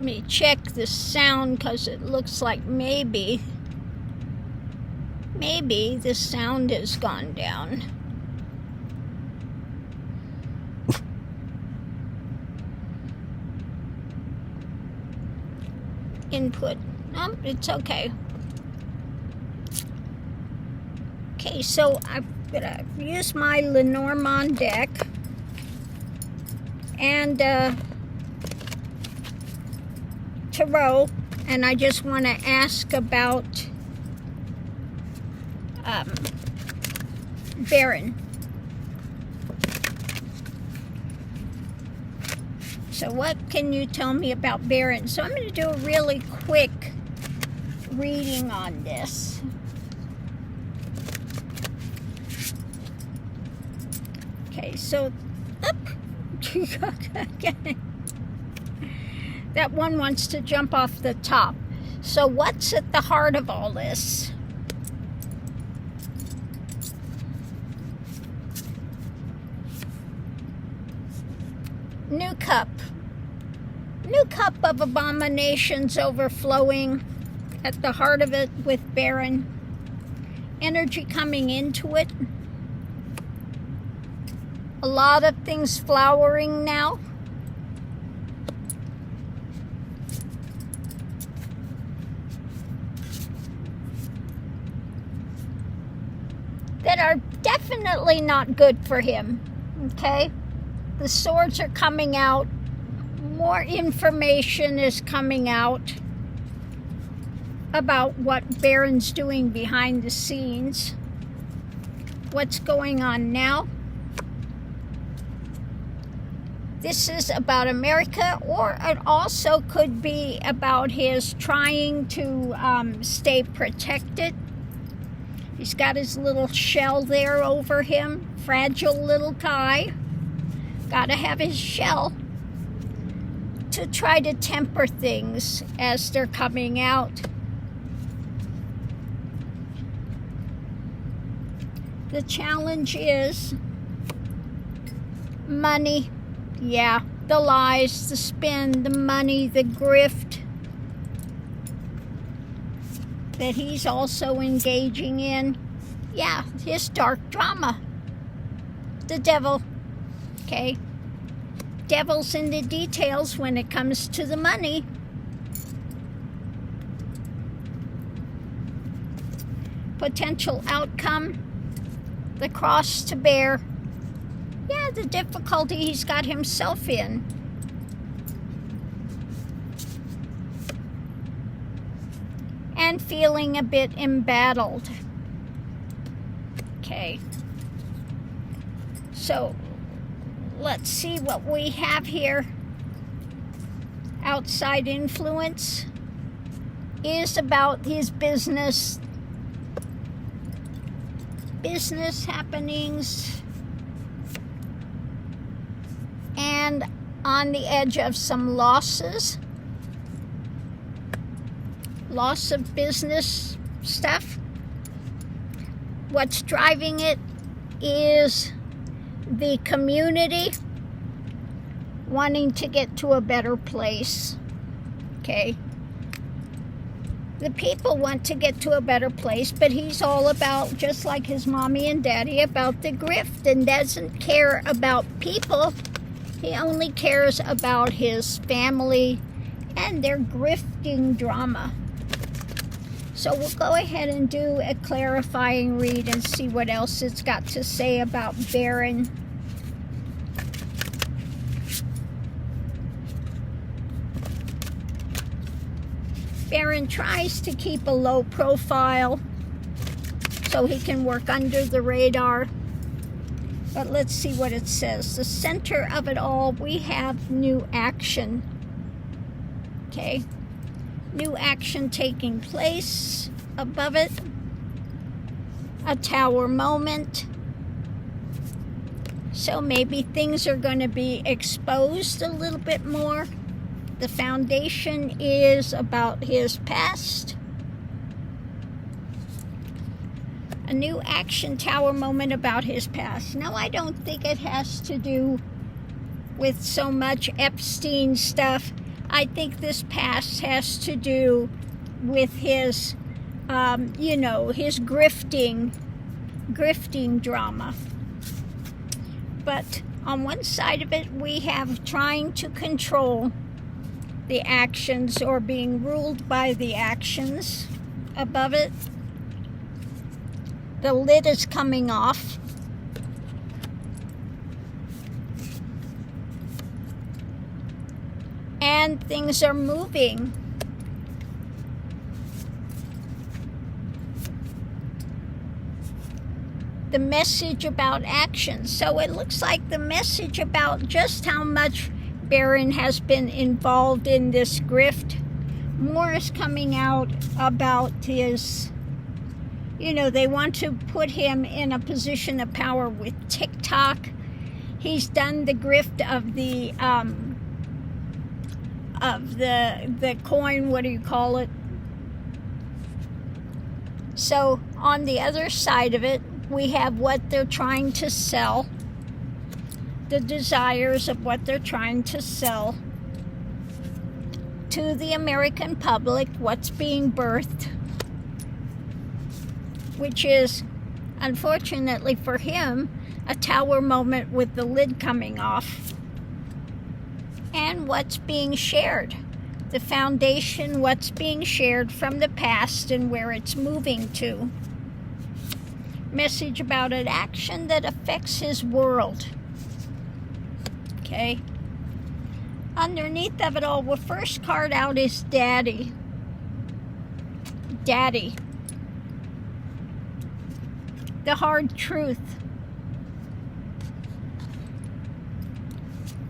me check the sound, because it looks like maybe the sound has gone down. Input. No, it's okay. Okay, so I'm gonna use my Lenormand deck and tarot, and I just want to ask about Barron. So what can you tell me about Barron? So I'm going to do a really quick reading on this. Okay, so that one wants to jump off the top. So what's at the heart of all this? New cup of abominations overflowing at the heart of it with Barron. Energy coming into it. A lot of things flowering now. That are definitely not good for him, okay? The swords are coming out. More information is coming out about what Barron's doing behind the scenes. What's going on now? This is about America, or it also could be about his trying to stay protected. He's got his little shell there over him. Fragile little guy. Gotta have his shell to try to temper things as they're coming out. The challenge is money. Yeah, the lies, the spin, the money, the grift that he's also engaging in. Yeah, his dark drama. The devil. Okay? Devil's in the details when it comes to the money. Potential outcome. The cross to bear. Yeah, the difficulty he's got himself in. And feeling a bit embattled. Okay. So, let's see what we have here. Outside influence is about his business happenings, and on the edge of some losses. Loss of business stuff. What's driving it is the community wanting to get to a better place. Okay? The people want to get to a better place, but he's all about, just like his mommy and daddy, about the grift, and doesn't care about people. He only cares about his family and their grifting drama. So we'll go ahead and do a clarifying read and see what else it's got to say about Barron. Barron tries to keep a low profile so he can work under the radar. But let's see what it says. The center of it all, we have new action. Okay. New action taking place. Above it, a tower moment. So maybe things are going to be exposed a little bit more. The foundation is about his past. A new action tower moment about his past. Now, I don't think it has to do with so much Epstein stuff. I think this past has to do with his, his grifting drama. But on one side of it, we have trying to control the actions or being ruled by the actions above it. The lid is coming off. And things are moving. The message about action. So it looks like the message about just how much Barron has been involved in this grift. More is coming out about his, they want to put him in a position of power with TikTok. He's done the grift of the coin, what do you call it? So on the other side of it, we have what they're trying to sell, the desires of what they're trying to sell to the American public, what's being birthed, which is, unfortunately for him, a tower moment with the lid coming off. And what's being shared, the foundation, what's being shared from the past and where it's moving to. Message about an action that affects his world. Okay. Underneath of it all, the first card out is Daddy. Daddy. The hard truth.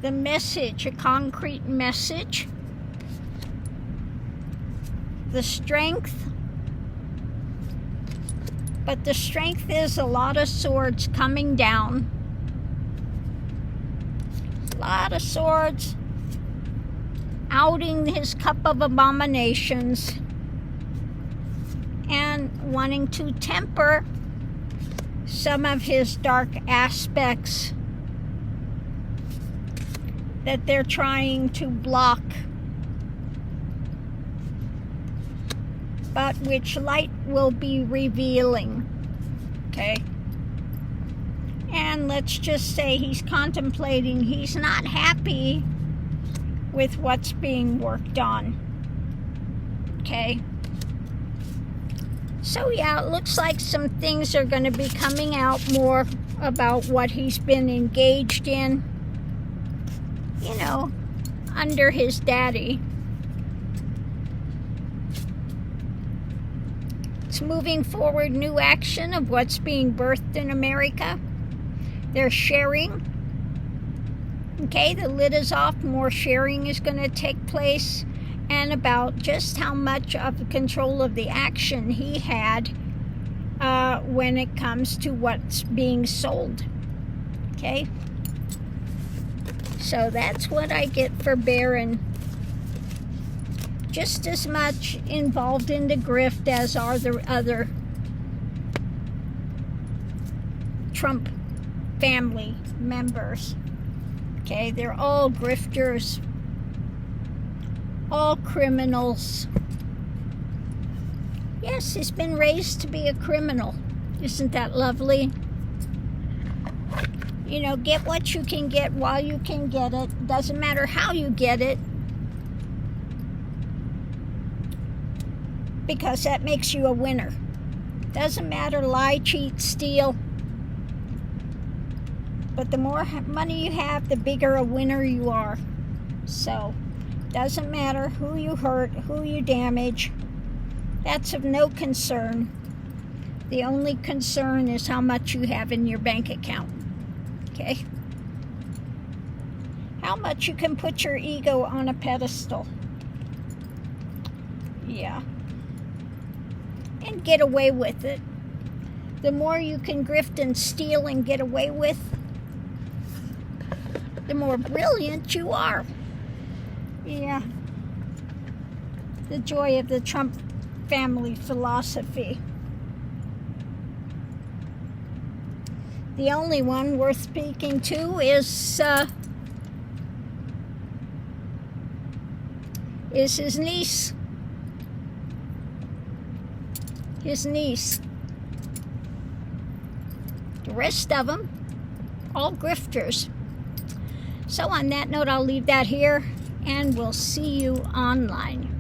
The message, a concrete message. The strength. But the strength is a lot of swords coming down. A lot of swords outing his cup of abominations and wanting to temper some of his dark aspects that they're trying to block, but which light will be revealing. Okay? And let's just say he's contemplating, he's not happy with what's being worked on. Okay? So yeah, it looks like some things are going to be coming out more about what he's been engaged in, under his daddy. It's moving forward, new action of what's being birthed in America. They're sharing. Okay, the lid is off. More sharing is going to take place. And about just how much of control of the action he had when it comes to what's being sold. Okay? So that's what I get for Barron. Just as much involved in the grift as are the other Trump family members. Okay, they're all grifters, all criminals. Yes, he's been raised to be a criminal. Isn't that lovely? Get what you can get while you can get it. Doesn't matter how you get it, because that makes you a winner. Doesn't matter, lie, cheat, steal. But the more money you have, the bigger a winner you are. So, doesn't matter who you hurt, who you damage. That's of no concern. The only concern is how much you have in your bank account. Okay? How much you can put your ego on a pedestal. Yeah. And get away with it. The more you can grift and steal and get away with, the more brilliant you are. Yeah. The joy of the Trump family philosophy. The only one worth speaking to is is his niece. His niece. The rest of them, all grifters. So on that note, I'll leave that here, and we'll see you online.